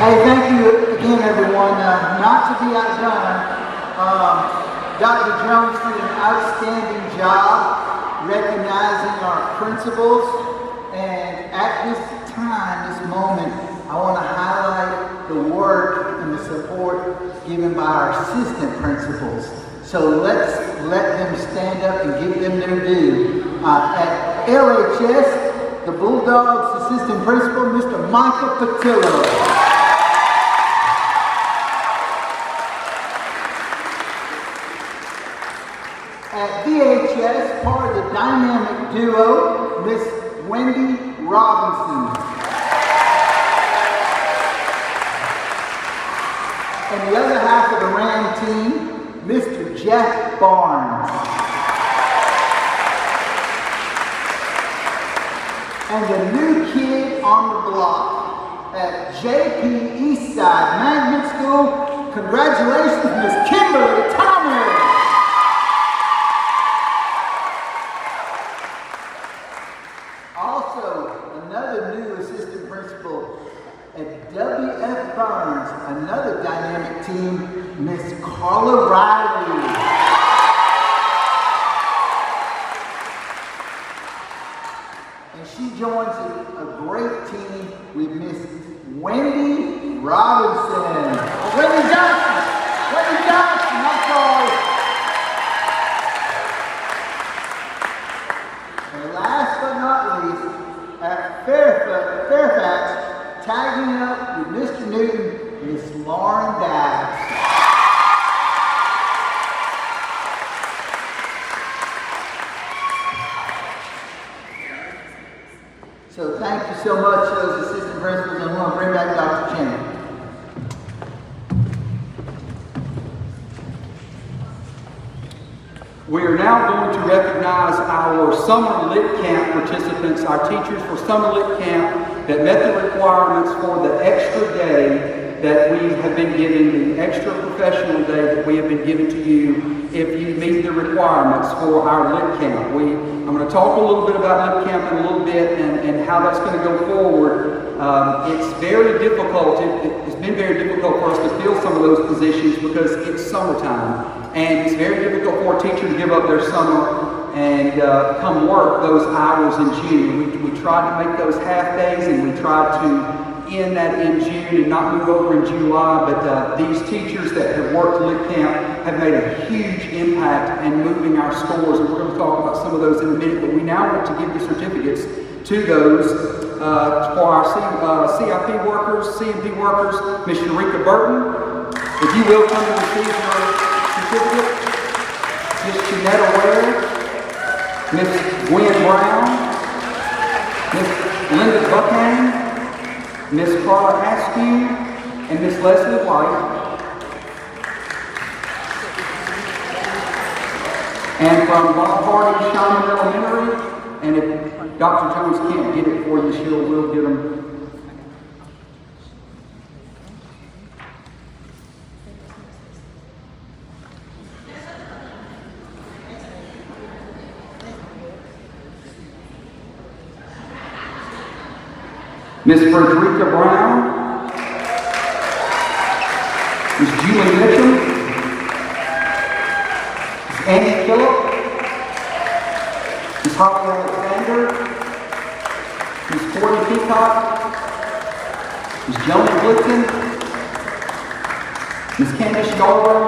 Hey, thank you again, everyone. Not to be outdone, Dr. Jones did an outstanding job recognizing our principals, and at this time, this moment, I want to highlight the work and the support given by our assistant principals. So let's let them stand up and give them their due. At LHS, the Bulldogs assistant principal, Mr. Michael Patillo. At VHS, part of the dynamic duo, Miss Wendy Robinson. And the other half of the Ram team, Mr. Jeff Barnes. And the new kid on the block at JP Eastside Magnet School, congratulations, Miss Kimberly Thomas. Also, another new assistant principal at W.F. Burns, another dynamic team, Miss Carla Riley. And she joins a great team with Miss Wendy Robinson. Wendy Johnson! Wendy Johnson, I'm sorry. And last but not least, at Fairfax, tagging up with Mr. Newton, Miss Lauren Dax. So thank you so much, those assistant principals, and I want to bring back Dr. Chan. We are now going to recognize our Summer Lit Camp participants, our teachers for Summer Lit Camp that met the requirements for the extra day that we have been given, the extra professional day that we have been given to you if you meet the requirements for our Lit Camp. I'm going to talk a little bit about Lit Camp in a little bit and how that's going to go forward. It's very difficult, it's been very difficult for us to fill some of those positions because it's summertime. And it's very difficult for a teacher to give up their summer and come work those hours in June. We tried to make those half days and we tried to end that in June and not move over in July, but these teachers that have worked Lit Camp have made a huge impact in moving our scores, and we're going to talk about some of those in a minute, but we now want to give the certificates to those for our CIP workers, CMP workers. Ms. Eureka Burton, if you will come and receive your certificate. Ms. Janetta Ware, Ms. Gwen Brown, Ms. Linda Buckham, Ms. Carla Askew, and Ms. Leslie White. And from Bob Hardy, Shaman Elementary, and if Dr. Jones can't get it for you, we'll get them. Ms. Frederica Brown, Ms. Julie Mitchell, Ms. Annie Phillip, Ms. Holly Alexander, Ms. Courtney Peacock, Ms. Joni Blitzen, Ms. Candice Yarbrough,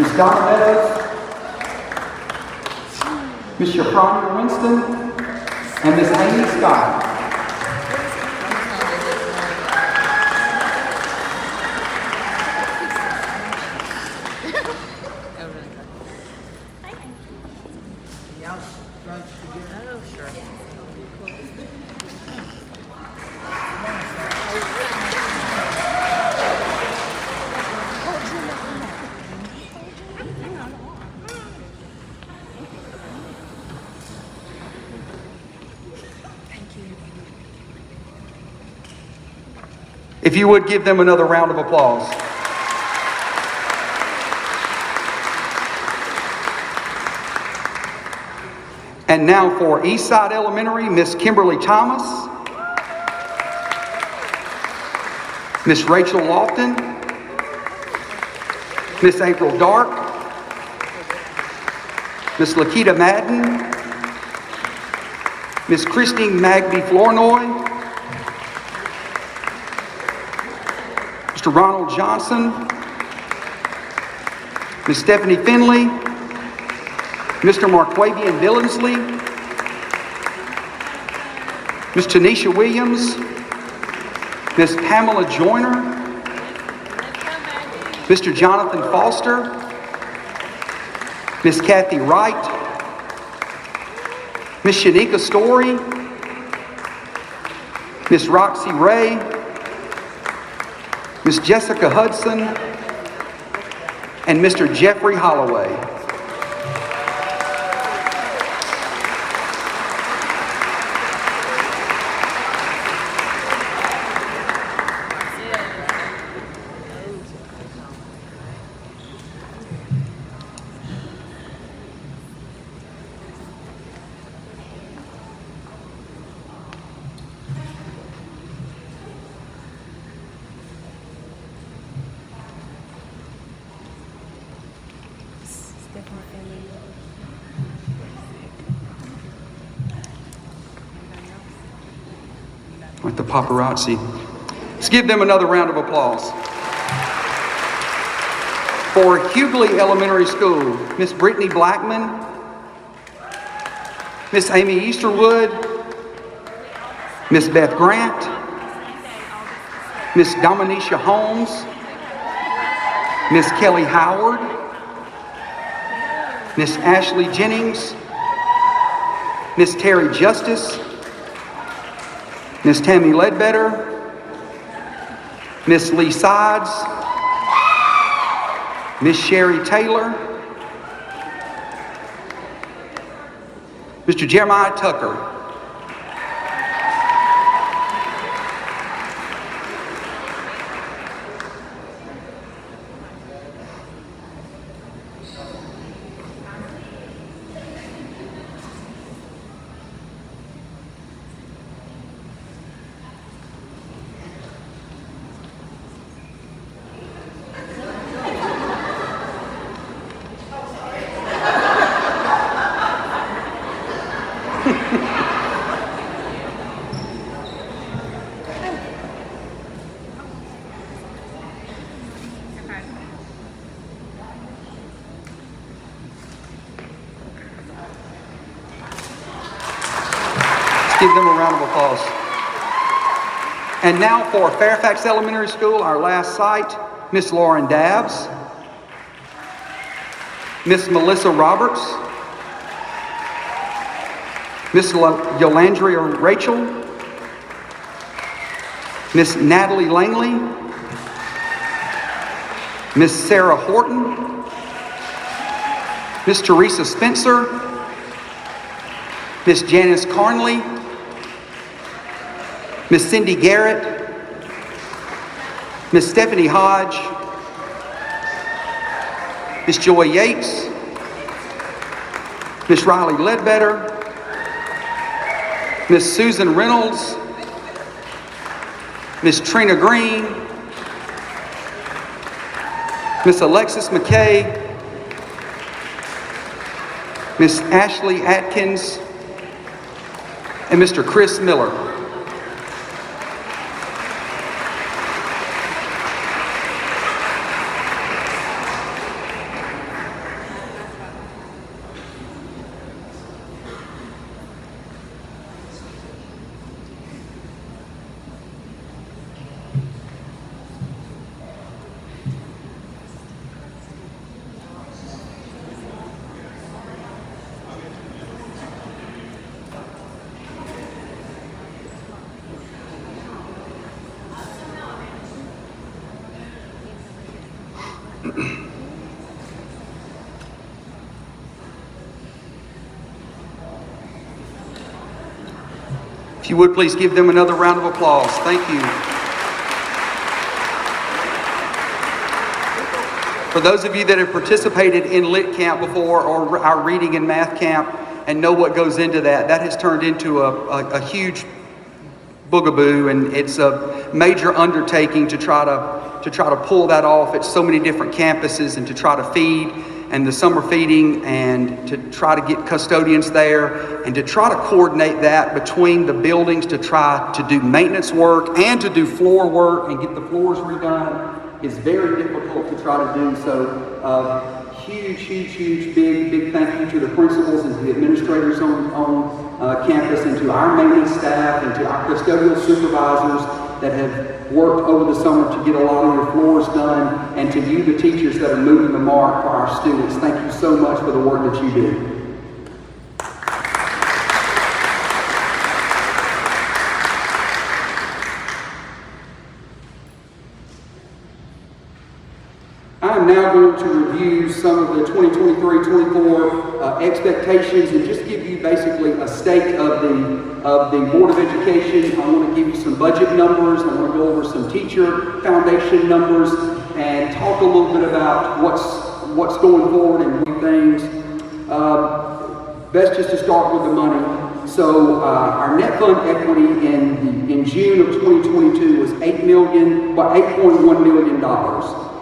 Ms. Donna Meadows, Ms. Shafrania Winston, and Ms. Amy Scott. If you would give them another round of applause. And now for Eastside Elementary, Miss Kimberly Thomas. Miss Rachel Lofton, Miss April Dark, Miss Lakita Madden, Miss Christine Magby Flournoy, Mr. Ronald Johnson, Miss Stephanie Finley, Mr. Marquavian Billingsley, Miss Tanisha Williams, Miss Pamela Joyner, Mr. Jonathan Foster, Miss Kathy Wright, Miss Shanika Story, Miss Roxy Ray, Miss Jessica Hudson, and Mr. Jeffrey Holloway. With the paparazzi. Let's give them another round of applause. For Hughley Elementary School, Miss Brittany Blackman, Miss Amy Easterwood, Miss Beth Grant, Miss Dominisha Holmes, Miss Kelly Howard, Miss Ashley Jennings, Miss Terry Justice, Miss Tammy Ledbetter, Miss Lee Sides, Miss Sherry Taylor, Mr. Jeremiah Tucker. Give them a round of applause. And now for Fairfax Elementary School, our last site, Miss Lauren Dabbs, Miss Melissa Roberts, Miss Yolandria Rachel, Miss Natalie Langley, Miss Sarah Horton, Miss Teresa Spencer, Miss Janice Carnley, Miss Cindy Garrett, Miss Stephanie Hodge, Miss Joy Yates, Miss Riley Ledbetter, Miss Susan Reynolds, Miss Trina Green, Miss Alexis McKay, Miss Ashley Atkins, and Mr. Chris Miller. If you would please give them another round of applause. Thank you. For those of you that have participated in Lit Camp before or our reading and math camp and know what goes into that, that has turned into a huge boogaboo, and it's a major undertaking to try to pull that off at so many different campuses, and to try to feed, and the summer feeding, and to try to get custodians there, and to try to coordinate that between the buildings to try to do maintenance work and to do floor work and get the floors redone is very difficult to try to do. So huge, big thank you to the principals and to the administrators on campus, and to our maintenance staff, and to our custodial supervisors that have worked over the summer to get a lot of your floors done, and to you, the teachers that are moving the mark for our students. Thank you so much for the work that you do. I am now going to review some of the 2023-24 expectations, and just give you basically a state of the Board of Education. I want to give you some budget numbers. I want to go over some teacher foundation numbers, and talk a little bit about what's going forward and new things. Best just to start with the money. So our net fund equity in June of 2022 was $8.1 million.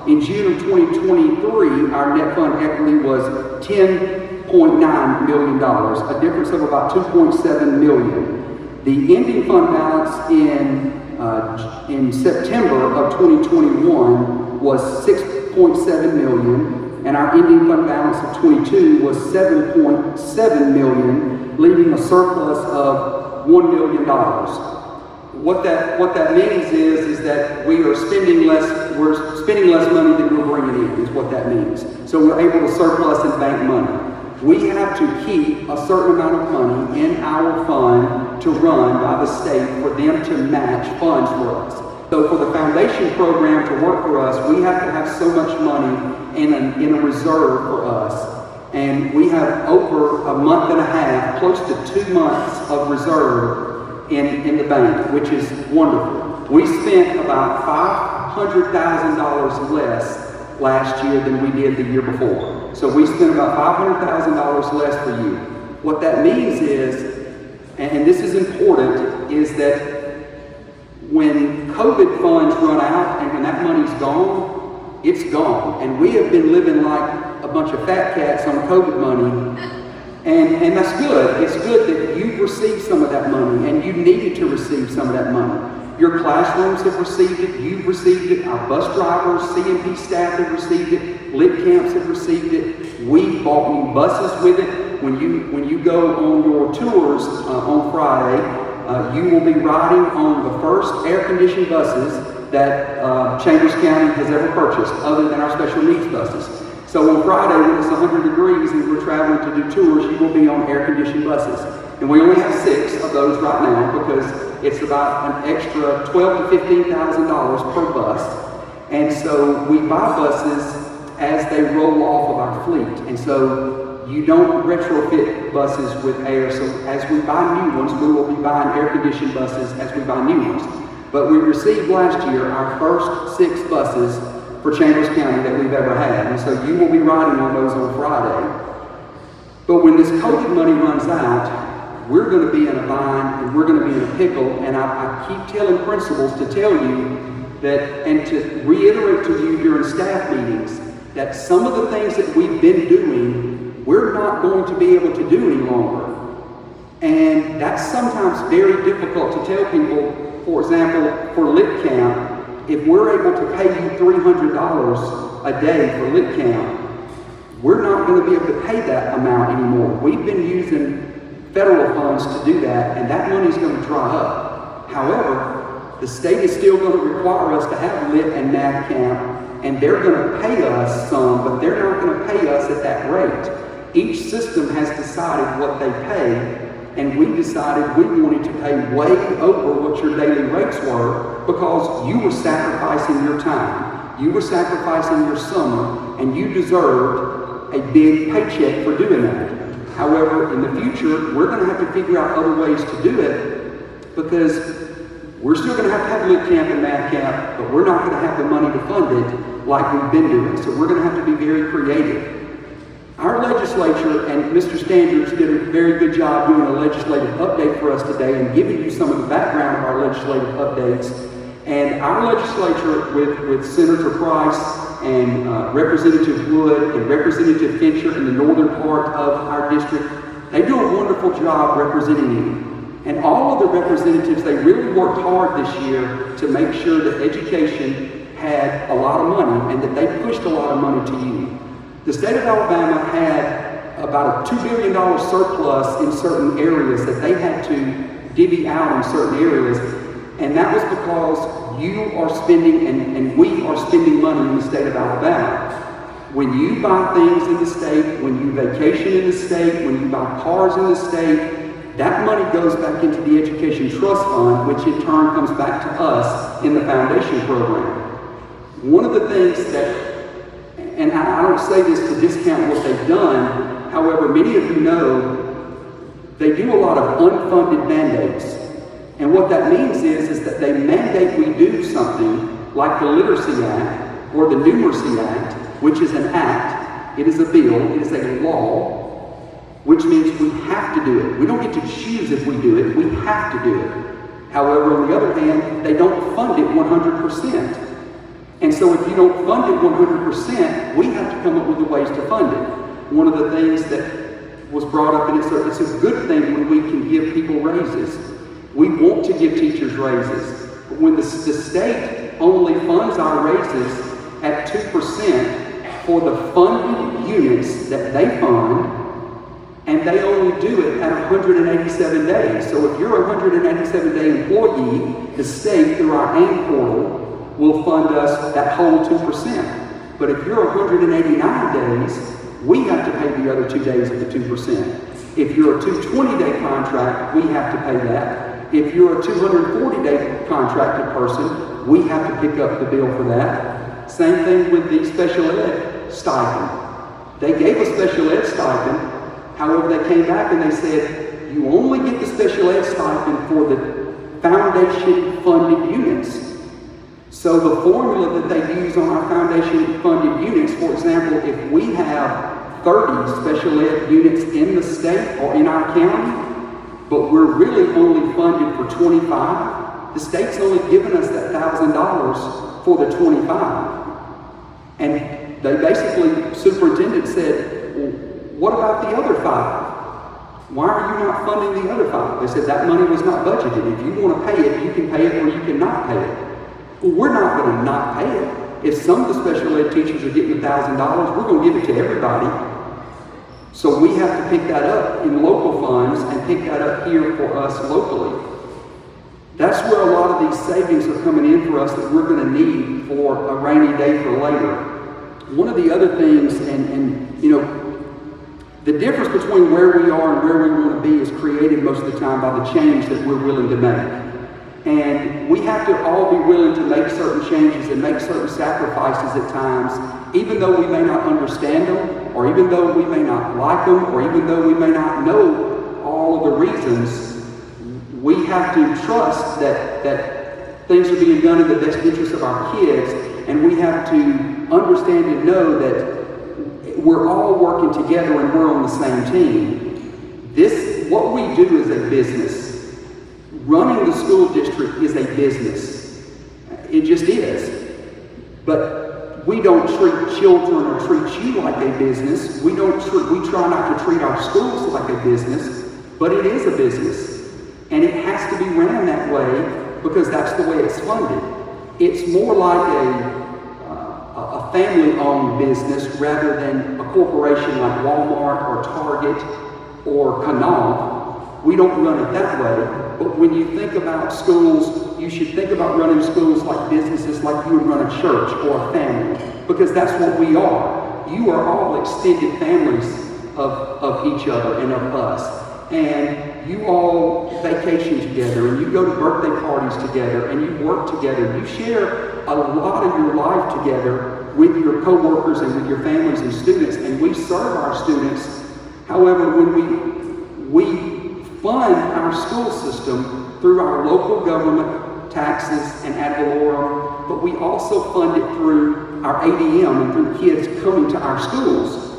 In June of 2023, our net fund equity was $10.9 million, a difference of about $2.7 million. The ending fund balance in September of 2021 was $6.7 million, and our ending fund balance of 22 was $7.7 million, leaving a surplus of $1 million. What that means is that we are spending less. We're spending less money than we're bringing in. Is what that means. So we're able to surplus and bank money. We have to keep a certain amount of money in our fund to run by the state for them to match funds for us. So for the foundation program to work for us, we have to have so much money in a reserve for us. And we have over a month and a half, close to 2 months of reserve in the bank, which is wonderful. We spent about $500,000 less last year than we did the year before. So we spent about $500,000 less for you. What that means is, and this is important, is that when COVID funds run out and when that money's gone, it's gone. And we have been living like a bunch of fat cats on COVID money. And that's good. It's good that you've received some of that money, and you needed to receive some of that money. Your classrooms have received it. You've received it. Our bus drivers, CMP staff have received it. Lit camps have received it. We bought new buses with it. When you go on your tours on Friday, you will be riding on the first air-conditioned buses that Chambers County has ever purchased, other than our special needs buses. So on Friday, when it's 100 degrees and we're traveling to do tours, you will be on air-conditioned buses. And we only have 6 of those right now because it's about an extra $12,000 to $15,000 per bus. And so we buy buses as they roll off of our fleet. And so you don't retrofit buses with air. So as we buy new ones, we will be buying air-conditioned buses as we buy new ones. But we received last year our first 6 buses for Chambers County that we've ever had. And so you will be riding on those on Friday. But when this COVID money runs out, we're going to be in a bind and we're going to be in a pickle. And I keep telling principals to tell you that, and to reiterate to you during staff meetings, that some of the things that we've been doing, we're not going to be able to do any longer. And that's sometimes very difficult to tell people. For example, for Lit Camp, if we're able to pay you $300 a day for Lit Camp, we're not going to be able to pay that amount anymore. We've been using federal funds to do that, and that money's going to dry up. However, the state is still going to require us to have Lit and Math Camp, and they're going to pay us some, but they're not going to pay us at that rate. Each system has decided what they pay, and we decided we wanted to pay way over what your daily rates were because you were sacrificing your time. You were sacrificing your summer, and you deserved a big paycheck for doing that. However, in the future, we're going to have to figure out other ways to do it because we're still going to have Lit Camp and Math Camp, but we're not going to have the money to fund it like we've been doing. So we're going to have to be very creative. Our legislature and Mr. Standards did a very good job doing a legislative update for us today and giving you some of the background of our legislative updates. And our legislature, with Senator Price and Representative Wood and Representative Fincher in the northern part of our district, they do a wonderful job representing you. And all of the representatives, they really worked hard this year to make sure that education had a lot of money and that they pushed a lot of money to you. The state of Alabama had about a $2 billion surplus in certain areas that they had to divvy out in certain areas. And that was because you are spending and we are spending money in the state of Alabama. When you buy things in the state, when you vacation in the state, when you buy cars in the state, that money goes back into the Education Trust Fund, which in turn comes back to us in the foundation program. One of the things that, and I don't say this to discount what they've done, however, many of you know they do a lot of unfunded mandates. And what that means is that they mandate we do something like the Literacy Act or the Numeracy Act, which is an act, it is a bill, it is a law, which means we have to do it. We don't get to choose if we do it, we have to do it. However, on the other hand, they don't fund it 100%. And so if you don't fund it 100%, we have to come up with the ways to fund it. One of the things that was brought up, and it's a good thing when we can give people raises. We want to give teachers raises, but when the state only funds our raises at 2% for the funded units that they fund, and they only do it at 187 days. So if you're a 187-day employee, the state, through our AIM portal, will fund us that whole 2%. But if you're 189 days, we have to pay the other 2 days of the 2%. If you're a 220-day contract, we have to pay that. If you're a 240-day contracted person, we have to pick up the bill for that. Same thing with the special ed stipend. They gave a special ed stipend, however they came back and they said, you only get the special ed stipend for the foundation funded units. So the formula that they use on our foundation funded units, for example, if we have 30 special ed units in the state or in our county, but we're really only funded for 25, the state's only given us that $1,000 for the 25. And they basically, superintendent said, well, what about the other 5? Why are you not funding the other 5? They said that money was not budgeted. If you want to pay it, you can pay it or you cannot pay it. Well, we're not going to not pay it. If some of the special ed teachers are getting $1,000, we're going to give it to everybody. So we have to pick that up in local funds and pick that up here for us locally. That's where a lot of these savings are coming in for us that we're going to need for a rainy day for later. One of the other things, and you know, the difference between where we are and where we want to be is created most of the time by the change that we're willing to make. And we have to all be willing to make certain changes and make certain sacrifices at times, even though we may not understand them, or even though we may not like them, or even though we may not know all of the reasons. We have to trust that things are being done in the best interest of our kids, and we have to understand and know that we're all working together and we're on the same team. What we do is a business. Running the school district is a business. It just is. But we don't treat children or treat you like a business. We try not to treat our schools like a business, but it is a business. And it has to be ran that way because that's the way it's funded. It's more like a family-owned business rather than a corporation like Walmart or Target or Canal. We don't run it that way. But when you think about schools, you should think about running schools like businesses, like you would run a church or a family, because that's what we are. You are all extended families of each other and of us. And you all vacation together, and you go to birthday parties together, and you work together. You share a lot of your life together with your co-workers and with your families and students, and we serve our students. However, when we fund our school system through our local government taxes and ad valorem, but we also fund it through our ADM and through kids coming to our schools.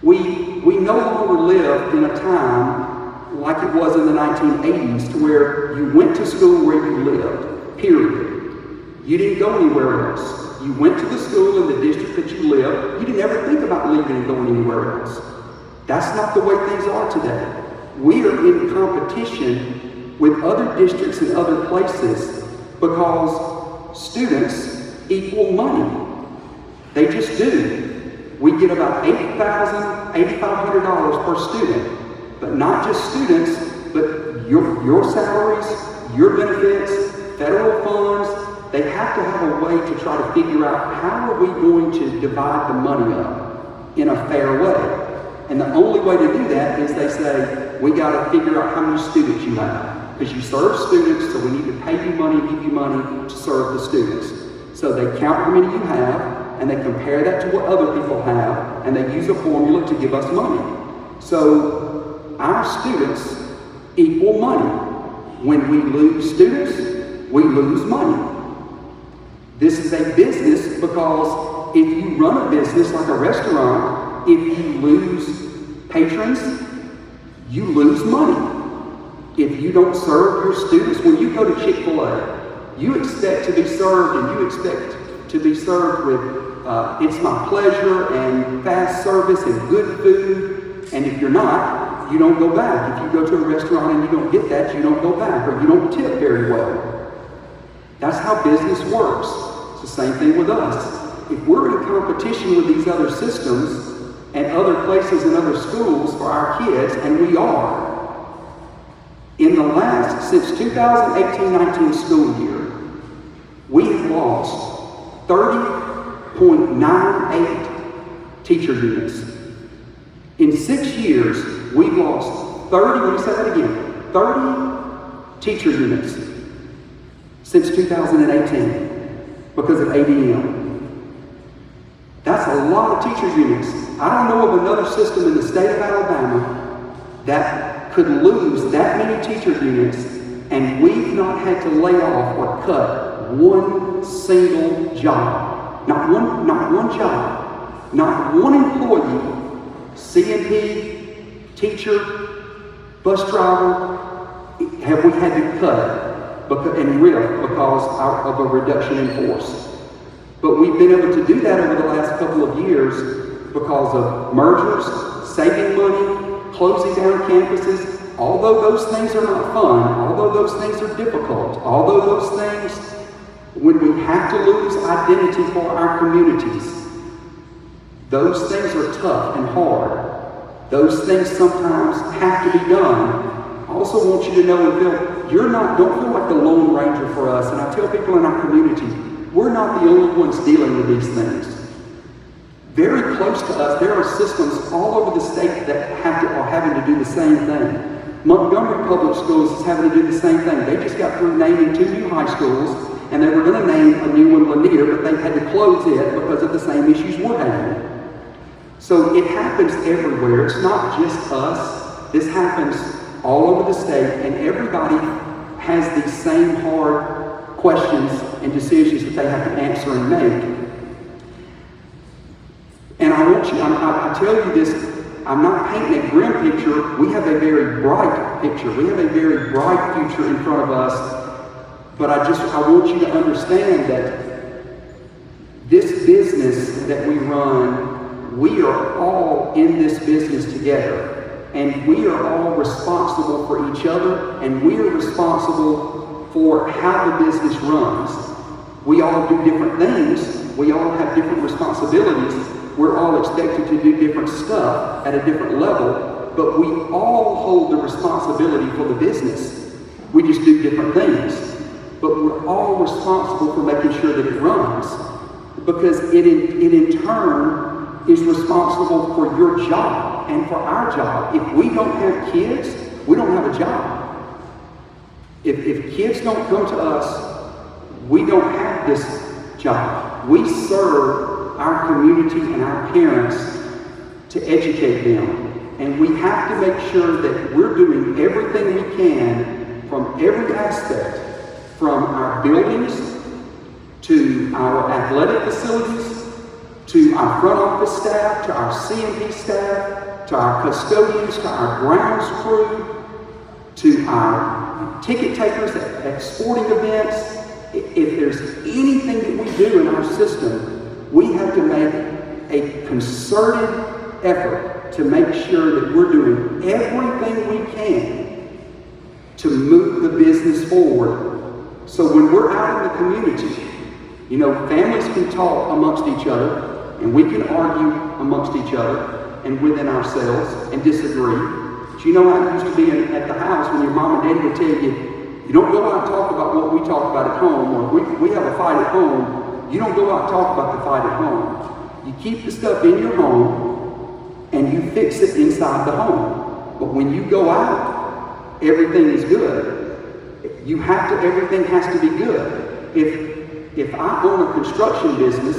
We no longer live in a time like it was in the 1980s, to where you went to school where you lived, period. You didn't go anywhere else. You went to the school in the district that you lived. You didn't ever think about leaving and going anywhere else. That's not the way things are today. We are in competition with other districts and other places because students equal money. They just do. We get about $8,000, $8,500 per student, but not just students, but your salaries, your benefits, federal funds. They have to have a way to try to figure out how are we going to divide the money up in a fair way. And the only way to do that is they say, we got to figure out how many students you have. Because you serve students, so we need to pay you money, give you money to serve the students. So they count how many you have, and they compare that to what other people have, and they use a formula to give us money. So our students equal money. When we lose students, we lose money. This is a business because if you run a business like a restaurant, if you lose patrons, you lose money. If you don't serve your students, when you go to Chick-fil-A, you expect to be served, and you expect to be served with it's my pleasure and fast service and good food. And if you're not, you don't go back. If you go to a restaurant and you don't get that, you don't go back, or you don't tip very well. That's how business works. It's the same thing with us. If we're in competition with these other systems and other places and other schools for our kids, and we are, since 2018-19 school year, we have lost 30.98 teacher units. In 6 years, we've lost 30, let me say that again, 30 teacher units since 2018 because of ADM. That's a lot of teacher units. I don't know of another system in the state of Alabama that could lose that many teacher units, and we've not had to lay off or cut one single job. Not one job. Not one employee, CNP, teacher, bus driver, have we had to cut and RIF because of a reduction in force. But we've been able to do that over the last couple of years because of mergers, saving money, closing down campuses. Although those things are not fun, although those things are difficult, although those things, when we have to lose identity for our communities, those things are tough and hard. Those things sometimes have to be done. I also want you to know and feel, don't feel like the Lone Ranger for us. And I tell people in our community, we're not the only ones dealing with these things. Very close to us, there are systems all over the state that are having to do the same thing. Montgomery Public Schools is having to do the same thing. They just got through naming 2 new high schools, and they were going to name a new one Lanier, but they had to close it because of the same issues we're having. So it happens everywhere. It's not just us. This happens all over the state, and everybody has these same hard questions and decisions that they have to answer and make. And I tell you this, I'm not painting a grim picture. We have a very bright picture. We have a very bright future in front of us. But I want you to understand that this business that we run, we are all in this business together. And we are all responsible for each other, and we are responsible for how the business runs. We all do different things. We all have different responsibilities. We're all expected to do different stuff at a different level, but we all hold the responsibility for the business. We just do different things. But we're all responsible for making sure that it runs, because it in turn is responsible for your job and for our job. If we don't have kids, we don't have a job. If kids don't come to us, we don't have this job. We serve our community and our parents to educate them. And we have to make sure that we're doing everything we can from every aspect, from our buildings to our athletic facilities, to our front office staff, to our CMP staff, to our custodians, to our grounds crew, to our ticket takers at sporting events. If there's anything that we do in our system, we have to make a concerted effort to make sure that we're doing everything we can to move the business forward. So when we're out in the community, you know, families can talk amongst each other, and we can argue amongst each other and within ourselves and disagree. But you know how it used to be at the house when your mom and daddy would tell you, you don't go out and talk about what we talk about at home, or if we have a fight at home, you don't go out and talk about the fight at home. You keep the stuff in your home and you fix it inside the home. But when you go out, everything is good. Everything has to be good. If I own a construction business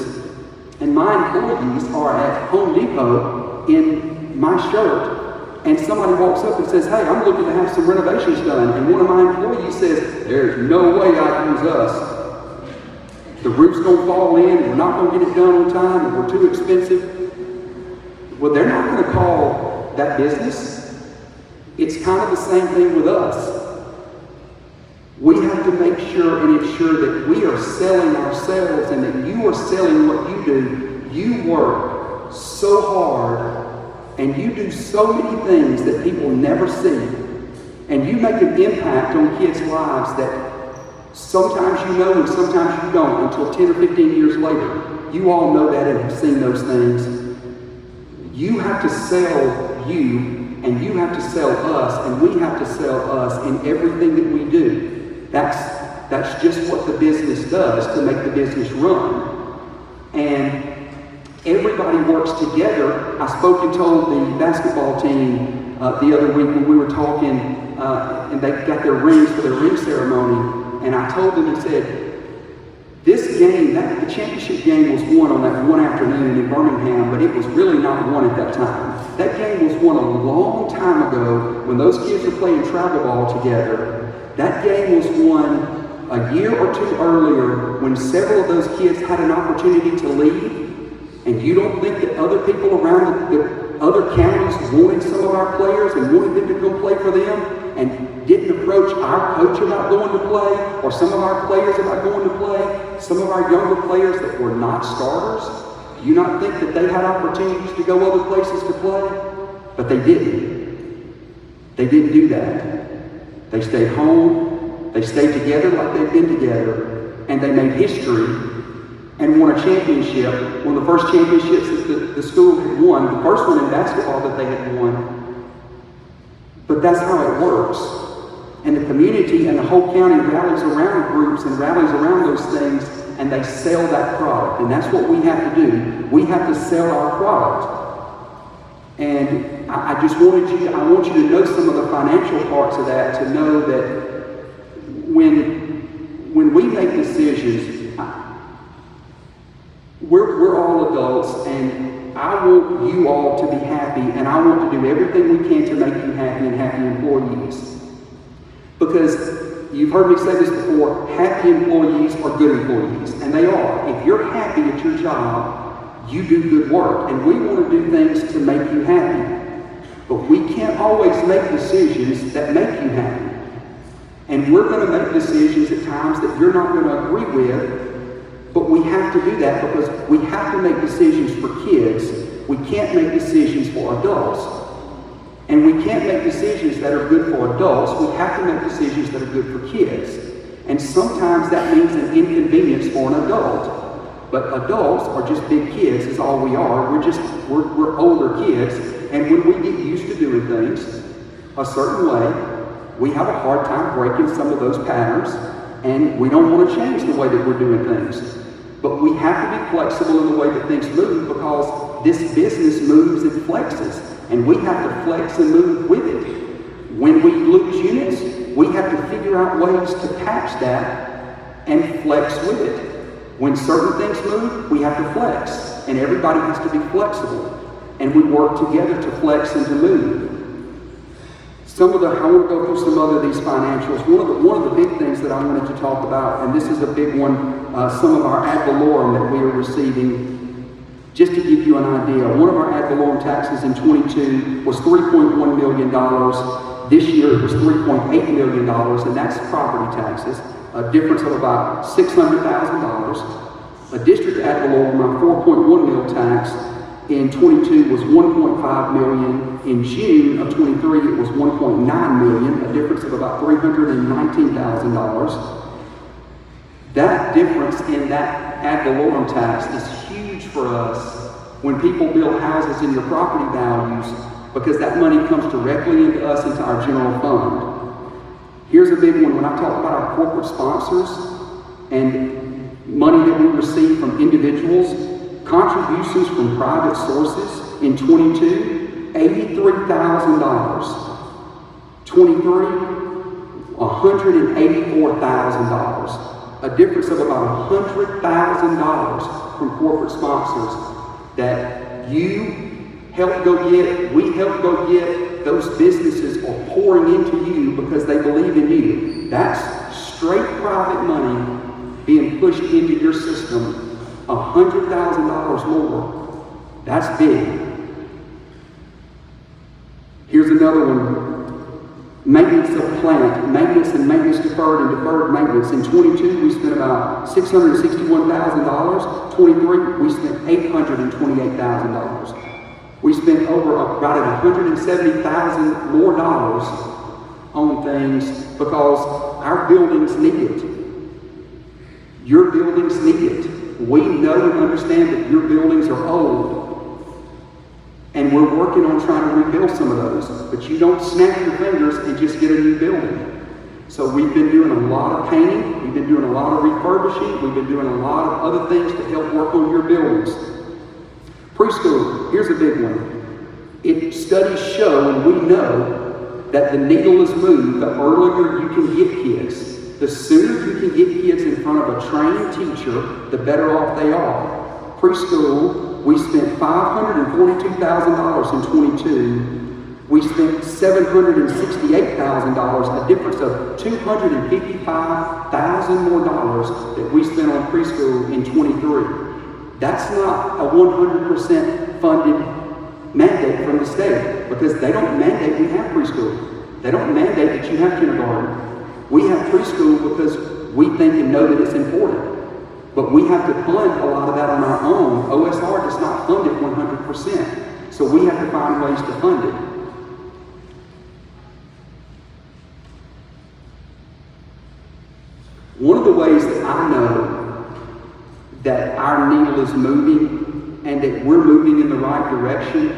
and my employees are at Home Depot in my shirt, and somebody walks up and says, hey, I'm looking to have some renovations done, and one of my employees says, there's no way I'd use us. The roof's going to fall in, and we're not going to get it done on time, and we're too expensive. Well, they're not going to call that business. It's kind of the same thing with us. We have to make sure and ensure that we are selling ourselves and that you are selling what you do. You work so hard and you do so many things that people never see. And you make an impact on kids' lives that sometimes you know and sometimes you don't until 10 or 15 years later. You all know that and have seen those things. You have to sell you, and you have to sell us, and we have to sell us in everything that we do. That's just what the business does to make the business run. And everybody works together. I spoke and told the basketball team the other week when we were talking, and they got their rings for their ring ceremony, and I told them and said, this game, the championship game was won on that one afternoon in Birmingham, but it was really not won at that time. That game was won a long time ago when those kids were playing travel ball together. That game was won a year or two earlier when several of those kids had an opportunity to leave. And you don't think that other people around the other counties wanted some of our players and wanted them to come play for them and didn't approach our coach about going to play, or some of our players about going to play, some of our younger players that were not starters? Do you not think that they had opportunities to go other places to play? But they didn't. They didn't do that. They stayed home, they stayed together like they've been together, and they made history and won a championship, one of the first championships that the school had won, the first one in basketball that they had won. But that's how it works. And the community and the whole county rallies around groups and rallies around those things, and they sell that product. And that's what we have to do. We have to sell our product. And I want you to know some of the financial parts of that, to know that when we make decisions, we're all adults, and I want you all to be happy, and I want to do everything we can to make you happy and happy employees. Because you've heard me say this before, happy employees are good employees, and they are. If you're happy at your job, you do good work, and we want to do things to make you happy. But we can't always make decisions that make you happy. And we're going to make decisions at times that you're not going to agree with, but we have to do that because we have to make decisions for kids. We can't make decisions for adults. And we can't make decisions that are good for adults. We have to make decisions that are good for kids. And sometimes that means an inconvenience for an adult. But adults are just big kids, is all we are. We're older kids. And when we get used to doing things a certain way, we have a hard time breaking some of those patterns, and we don't want to change the way that we're doing things. But we have to be flexible in the way that things move, because this business moves and flexes, and we have to flex and move with it. When we lose units, we have to figure out ways to patch that and flex with it. When certain things move, we have to flex, and everybody has to be flexible. And we work together to flex and to move. I want to go through some other of these financials. One of the big things that I wanted to talk about, and this is a big one, some of our ad valorem that we are receiving. Just to give you an idea, one of our ad valorem taxes in 22 was $3.1 million. This year it was $3.8 million, and that's property taxes, a difference of about $600,000. A district ad valorem, our 4.1 mil tax in 22 was 1.5 million. In June of 23, it was 1.9 million, a difference of about $319,000. That difference in that ad valorem tax is huge for us when people build houses in your property values, because that money comes directly into us, into our general fund. Here's a big one. When I talk about our corporate sponsors and money that we receive from individuals, contributions from private sources in 22, $83,000. 23, $184,000. A difference of about $100,000 from corporate sponsors that you help go get, we help go get. Those businesses are pouring into you because they believe in you. That's straight private money being pushed into your system. $100,000 more. That's big. Here's another one. Maintenance of plant, maintenance and maintenance deferred and deferred maintenance. In 22, we spent about $661,000. 23, we spent $828,000. We spent over about $170,000 more dollars on things because our buildings need it. Your buildings need it. We know and understand that your buildings are old, and we're working on trying to rebuild some of those, but you don't snap your fingers and just get a new building. So we've been doing a lot of painting, we've been doing a lot of refurbishing, we've been doing a lot of other things to help work on your buildings. Preschool, here's a big one. Studies show, and we know, that the needle is moved the earlier you can get kids. The sooner you can get kids in front of a trained teacher, the better off they are. Preschool, we spent $542,000 in 22. We spent $768,000, a difference of $255,000 more dollars that we spent on preschool in 23. That's not a 100% funded mandate from the state, because they don't mandate we have preschool. They don't mandate that you have kindergarten. We have preschool because we think and know that it's important. But we have to fund a lot of that on our own. OSR does not fund it 100%. So we have to find ways to fund it. One of the ways that I know that our needle is moving and that we're moving in the right direction,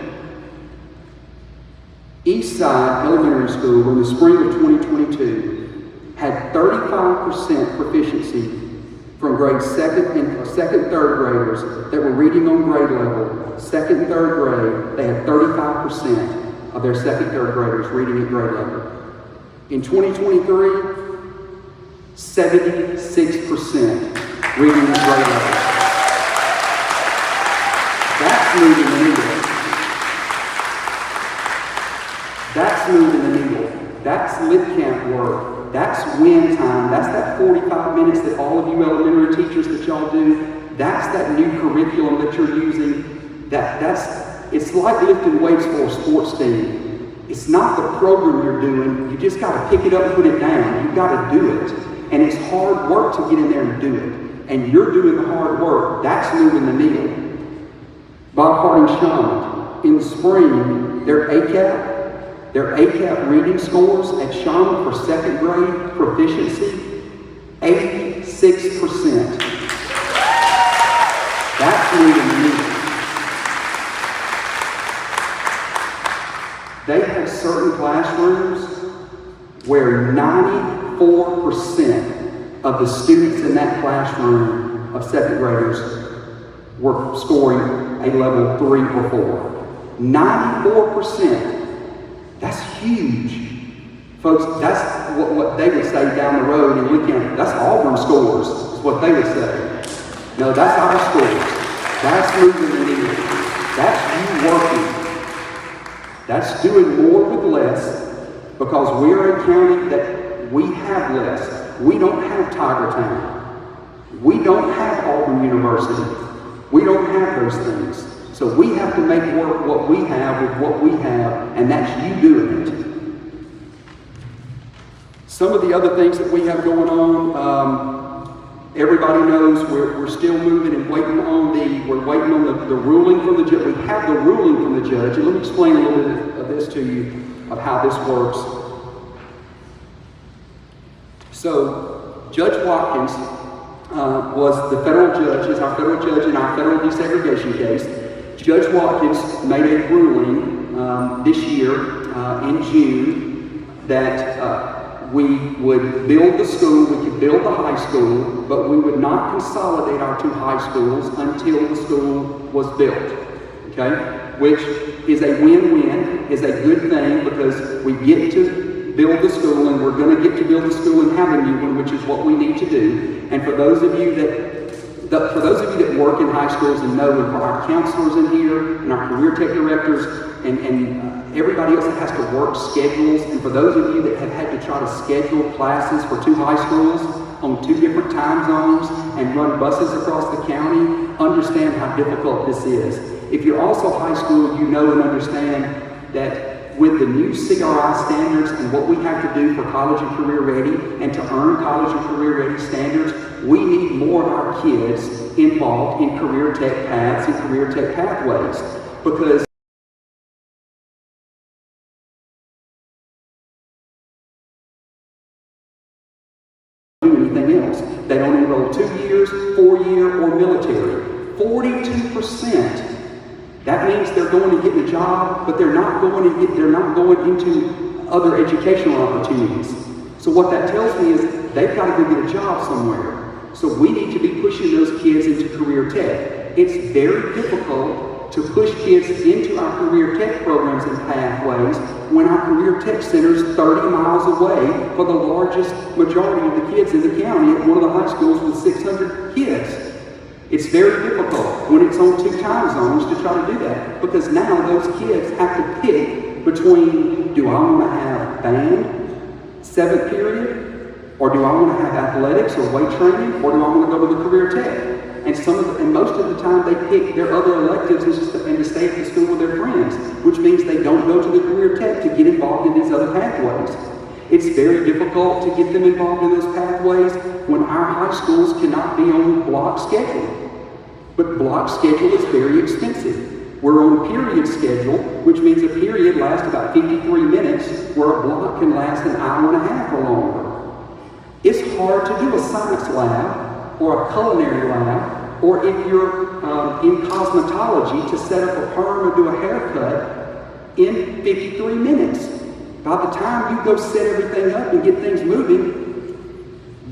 Eastside Elementary School in the spring of 2022 had 35% proficiency from grade second, third graders that were reading on grade level. Second and third grade, they had 35% of their second, third graders reading at grade level. In 2023, 76% reading at grade level. That's moving the needle. That's moving the needle. That's lit camp work. That's win time. That's that 45 minutes that all of you elementary teachers that y'all do. That's that new curriculum that you're using. It's like lifting weights for a sports team. It's not the program you're doing. You just got to pick it up and put it down. You've got to do it. And it's hard work to get in there and do it. And you're doing the hard work. That's moving the needle. Bob Harding Shaman, in the spring, their ACAP reading scores at Shaman for second grade proficiency, 86%. That's moving the needle. They have certain classrooms where 94% of the students in that classroom of second graders were scoring a level 3 or 4. 94%. That's huge. Folks, that's what they would say down the road in Lee County. That's Auburn scores, is what they would say. No, that's our scores. That's moving the needle. That's you working. That's doing more with less, because we're a county that we have less. We don't have Tigertown. We don't have Auburn University. We don't have those things. So we have to make work what we have with what we have, and that's you doing it. Some of the other things that we have going on, everybody knows we're still moving and waiting on the ruling from the judge. We have the ruling from the judge, and let me explain a little bit of this to you, of how this works. So, Judge Watkins was the federal judge, is our federal judge in our federal desegregation case. Judge Watkins made a ruling this year in June that we would build the school, we could build the high school, but we would not consolidate our two high schools until the school was built, okay? Which is a win-win, is a good thing, because we get to build the school, and we're going to get to build the school and have a new one, which is what we need to do. And for those of you that work in high schools and know, and for our counselors in here, and our career tech directors, and everybody else that has to work schedules, and for those of you that have had to try to schedule classes for two high schools on two different time zones and run buses across the county, understand how difficult this is. If you're also high school, you know and understand that with the new CRI standards and what we have to do for college and career ready, and to earn college and career ready standards, we need more of our kids involved in career tech paths and career tech pathways, because anything else. They don't enroll 2 years, 4-year, or military. 42%. That means they're going to get a job, but they're not going into other educational opportunities. So what that tells me is they've got to go get a job somewhere. So we need to be pushing those kids into career tech. It's very difficult to push kids into our career tech programs and pathways when our career tech center is 30 miles away for the largest majority of the kids in the county at one of the high schools with 600 kids. It's very difficult when it's on two time zones to try to do that, because now those kids have to pick between, do I want to have band, 7th period, or do I want to have athletics or weight training, or do I want to go to the career tech? And most of the time they pick their other electives and to stay at the school with their friends, which means they don't go to the career tech to get involved in these other pathways. It's very difficult to get them involved in those pathways when our high schools cannot be on block schedule. But block schedule is very expensive. We're on period schedule, which means a period lasts about 53 minutes, where a block can last an hour and a half or longer. It's hard to do a science lab or a culinary lab, or if you're in cosmetology, to set up a perm or do a haircut in 53 minutes. By the time you go set everything up and get things moving,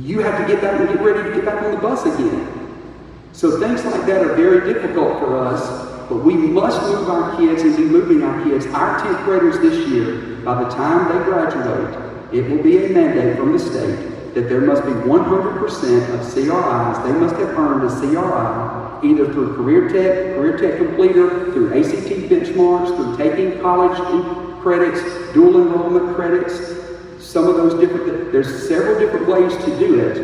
you have to get back and get ready to get back on the bus again. So things like that are very difficult for us, but we must move our kids and be moving our kids. Our 10th graders this year, by the time they graduate, it will be a mandate from the state that there must be 100% of CRIs. They must have earned a CRI either through career tech completer, through ACT benchmarks, through taking college credits, dual enrollment credits, some of those there's several different ways to do it.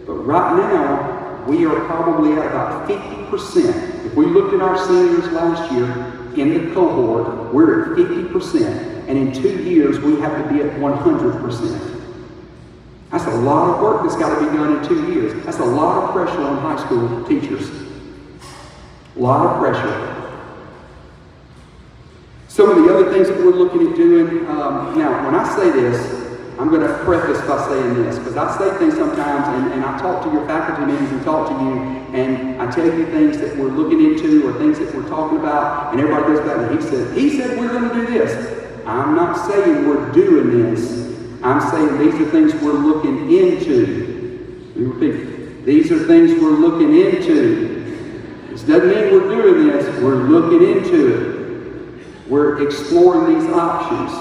But right now, we are probably at about 50%. If we looked at our seniors last year in the cohort, we're at 50%. And in 2 years, we have to be at 100%. That's a lot of work that's got to be done in 2 years. That's a lot of pressure on high school teachers. A lot of pressure. Some of the other things that we're looking at doing, now when I say this, I'm going to preface by saying this, because I say things sometimes, and I talk to your faculty meetings and talk to you, and I tell you things that we're looking into or things that we're talking about, and everybody goes back and he said we're going to do this. I'm not saying we're doing this. I'm saying these are things we're looking into. Let me repeat. These are things we're looking into. This doesn't mean we're doing this. We're looking into it. We're exploring these options.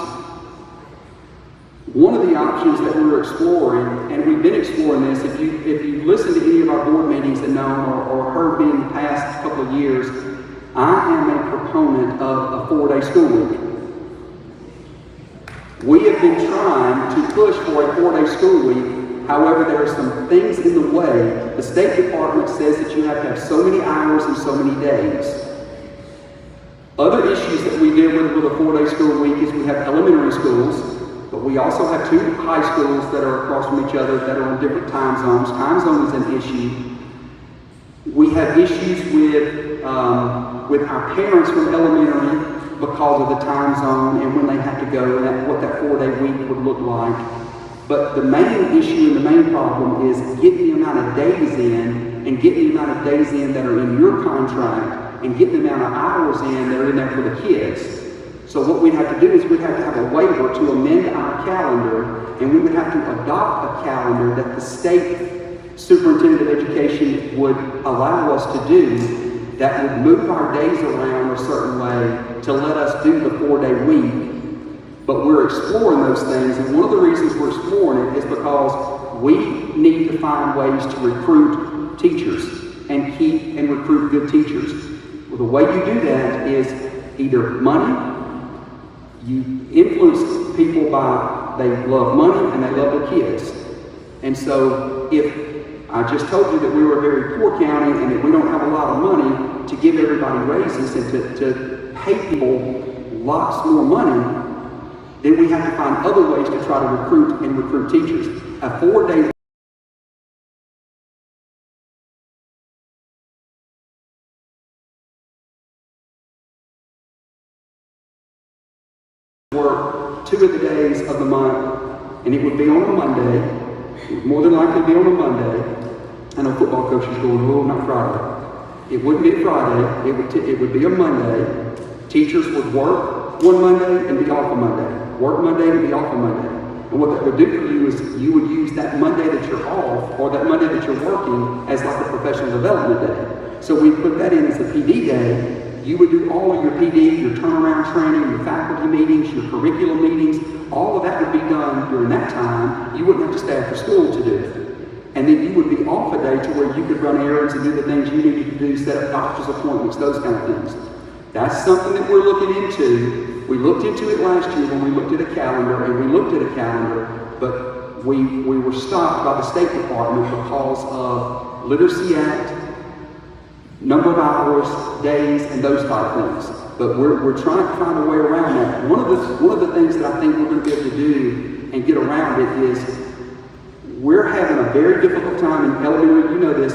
One of the options that we're exploring, and we've been exploring this, if you've listened to any of our board meetings and known or heard me in the past couple of years, I am a proponent of a 4-day school week. We have been trying to push for a 4-day school week. However, there are some things in the way. The State Department says that you have to have so many hours and so many days. Other issues that we deal with a 4-day school week is we have elementary schools but we also have two high schools that are across from each other that are on different time zones. Time zone is an issue. We have issues with our parents from elementary because of the time zone and when they have to go and what that 4-day week would look like. But the main issue and the main problem is getting the amount of days in and getting the amount of days in that are in your contract and getting the amount of hours in that are in there for the kids. So what we'd have to do is we'd have to have a waiver to amend our calendar, and we would have to adopt a calendar that the state superintendent of education would allow us to do that would move our days around a certain way to let us do the 4-day week. But we're exploring those things, and one of the reasons we're exploring it is because we need to find ways to recruit teachers and keep and recruit good teachers. Well, the way you do that is either money. You influence people by they love money and they love their kids. And so if I just told you that we were a very poor county and that we don't have a lot of money to give everybody raises and to pay people lots more money, then we have to find other ways to try to recruit teachers. A 4-day work 2 of the days of the month, and it would be on a Monday. It would more than likely be on a Monday. I know football coaches going, oh, not Friday. It wouldn't be a Friday. It would be a Monday. Teachers would work one Monday and be off a Monday. Work Monday and be off a Monday. And what that would do for you is you would use that Monday that you're off or that Monday that you're working as like a professional development day. So we put that in as a PD day. You would do all of your PD, your turnaround training, your faculty meetings, your curriculum meetings. All of that would be done during that time. You wouldn't have to stay after school to do it. And then you would be off a day to where you could run errands and do the things you needed to do, set up doctor's appointments, those kind of things. That's something that we're looking into. We looked into it last year when we looked at a calendar, but we were stopped by the State Department because of Literacy Act, number of hours, days, and those type of things. But we're trying to find a way around that. One of the things that I think we're going to be able to do and get around it is we're having a very difficult time in elementary. You know this.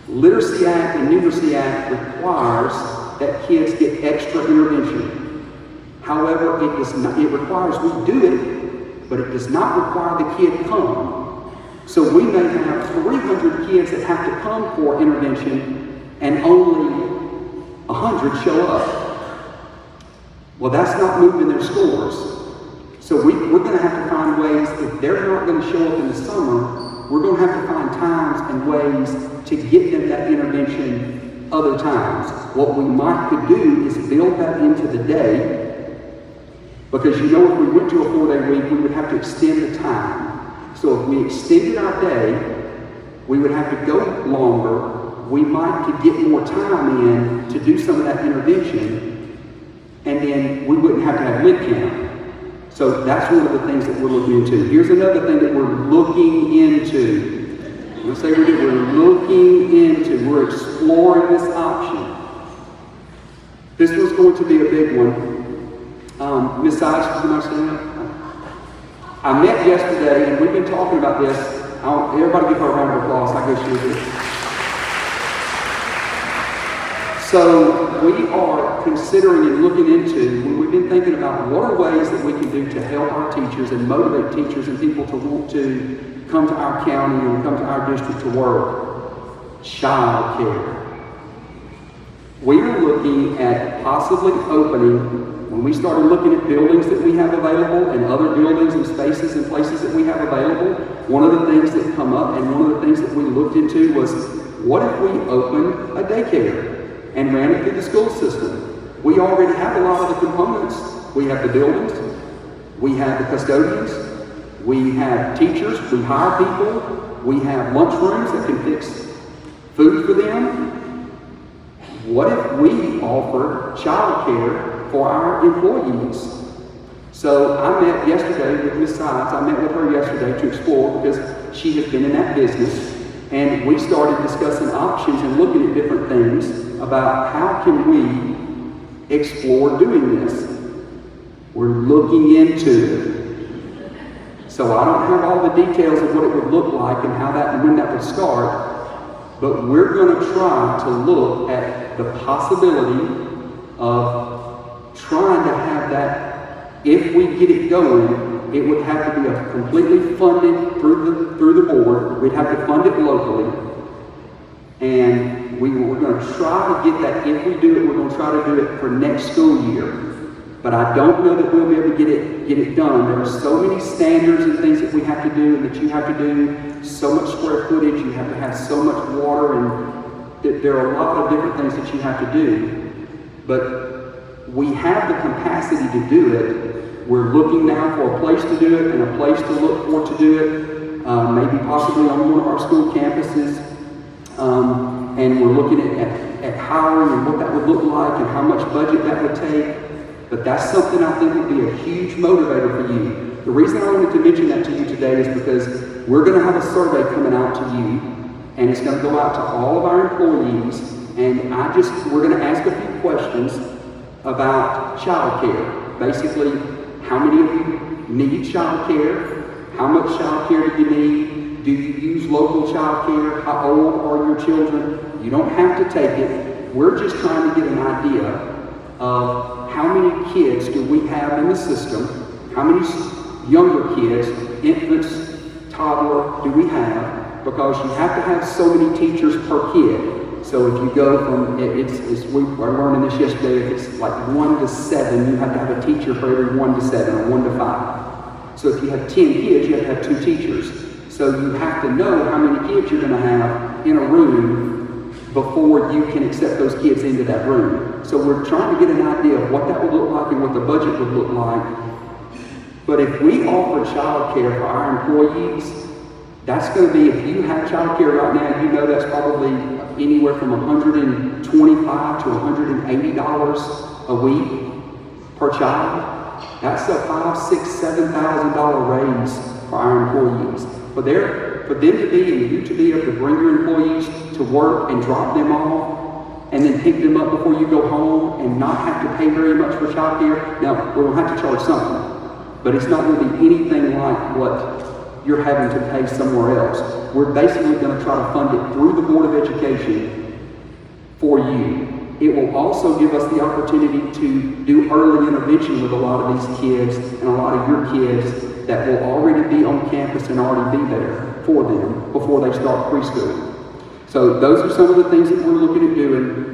Literacy Act and Numeracy Act requires that kids get extra intervention. However, it requires we do it, but it does not require the kid come. So we may have 300 kids that have to come for intervention and only 100 show up. Well, that's not moving their scores. So we're going to have to find ways, if they're not going to show up in the summer, we're going to have to find times and ways to get them that intervention other times. What we might could do is build that into the day, because if we went to a 4-day week, we would have to extend the time. So if we extended our day, we would have to go longer. We might could get more time in to do some of that intervention, and then we wouldn't have to have lit camp. So that's one of the things that we're looking into. Here's another thing that we're looking into. I'm going to say we're exploring this option. This was going to be a big one. Ms. Sides, can I stand up? I met yesterday, and we've been talking about this. Everybody give her a round of applause. I guess you did. So we are considering and looking into, we've been thinking about what are ways that we can do to help our teachers and motivate teachers and people to want to come to our county and come to our district to work. Child care. We are looking at possibly opening, when we started looking at buildings that we have available and other buildings and spaces and places that we have available, one of the things that come up and one of the things that we looked into was, what if we opened a daycare and ran it through the school system? We already have a lot of the components. We have the buildings, we have the custodians, we have teachers, we hire people, we have lunchrooms that can fix food for them. What if we offer child care for our employees? So I met yesterday with Ms. Sides. I met with her yesterday to explore, because she has been in that business. And we started discussing options and looking at different things about how can we explore doing this. We're looking into it. So I don't have all the details of what it would look like and how that and when that would start, but we're going to try to look at the possibility of trying to have that. If we get it going, it would have to be a completely funded through the board. We'd have to fund it locally, and we're going to try to get that. If we do it, we're going to try to do it for next school year. But I don't know that we'll be able to get it done. There are so many standards and things that we have to do and that you have to do. So much square footage, you have to have so much water, and there are a lot of different things that you have to do. But we have the capacity to do it. We're looking now for a place to do it and a place to look for to do it, maybe possibly on one of our school campuses. And we're looking at hiring and what that would look like and how much budget that would take. But that's something I think would be a huge motivator for you. The reason I wanted to mention that to you today is because we're going to have a survey coming out to you, and it's going to go out to all of our employees, and we're going to ask a few questions about child care. Basically, how many of you need child care? How much child care do you need? Do you use local child care? How old are your children? You don't have to take it. We're just trying to get an idea of how many kids do we have in the system? How many younger kids, infants, toddler, do we have? Because you have to have so many teachers per kid. So if you go from, we were learning this yesterday, if it's like 1 to 7, you have to have a teacher for every 1 to 7 or 1 to 5. So if you have 10 kids, you have to have 2 teachers. So you have to know how many kids you're going to have in a room before you can accept those kids into that room. So we're trying to get an idea of what that would look like and what the budget would look like. But if we offer child care for our employees, that's going to be, if you have child care right now, you know that's probably anywhere from $125 to $180 a week per child. That's a $5,000, $6,000, $7,000 raise for our employees. For them to be, and you to be able to bring your employees to work and drop them off and then pick them up before you go home and not have to pay very much for child care. Now, we're going to have to charge something, but it's not going to be anything like what you're having to pay somewhere else. We're basically going to try to fund it through the Board of Education for you. It will also give us the opportunity to do early intervention with a lot of these kids and a lot of your kids that will already be on campus and already be there for them before they start preschool. So those are some of the things that we're looking at doing.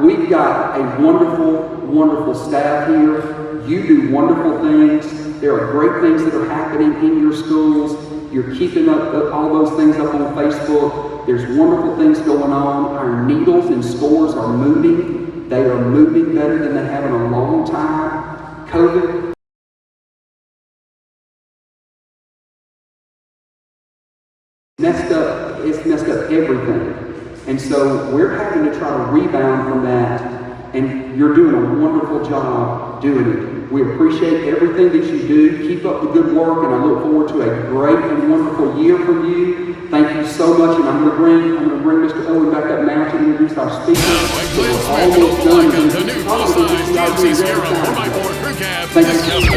We've got a wonderful, wonderful staff here. You do wonderful things. There are great things that are happening in your schools. You're keeping up all those things up on Facebook. There's wonderful things going on. Our needles and scores are moving. They are moving better than they have in a long time. COVID it's messed up everything. And so we're having to try to rebound from that, and you're doing a wonderful job doing it. We appreciate everything that you do. Keep up the good work, and I look forward to a great and wonderful year from you. Thank you so much, and I'm going to bring Mr. Owen back up now to introduce our speaker. The new full-size GMC Sierra 4x4 crew cab is just up to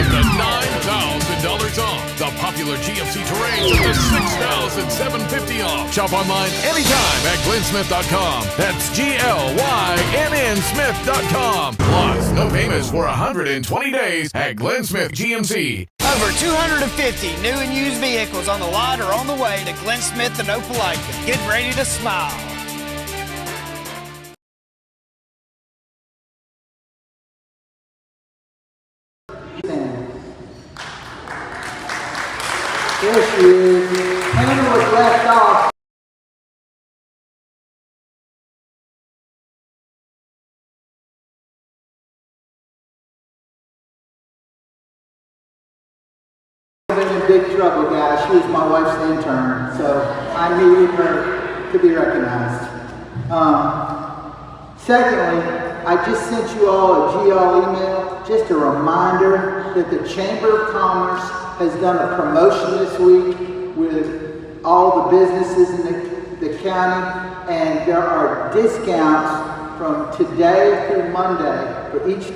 $9,000 off. The popular GMC Terrain is up to $6,750 off. Shop online anytime at glennsmith.com. That's GLYNN Smith.com. Plus, no payments for 120 days at Glenn Smith GMC. Over 250 new and used vehicles on the lot or on the way to Glenn Smith and Opelika. Get ready to smile. There she is. Hannah was left off. I've been in big trouble, guys. She was my wife's intern, so I needed her to be recognized. Secondly, I just sent you all a GL email, just a reminder that the Chamber of Commerce has done a promotion this week with all the businesses in the county, and there are discounts from today through Monday for each day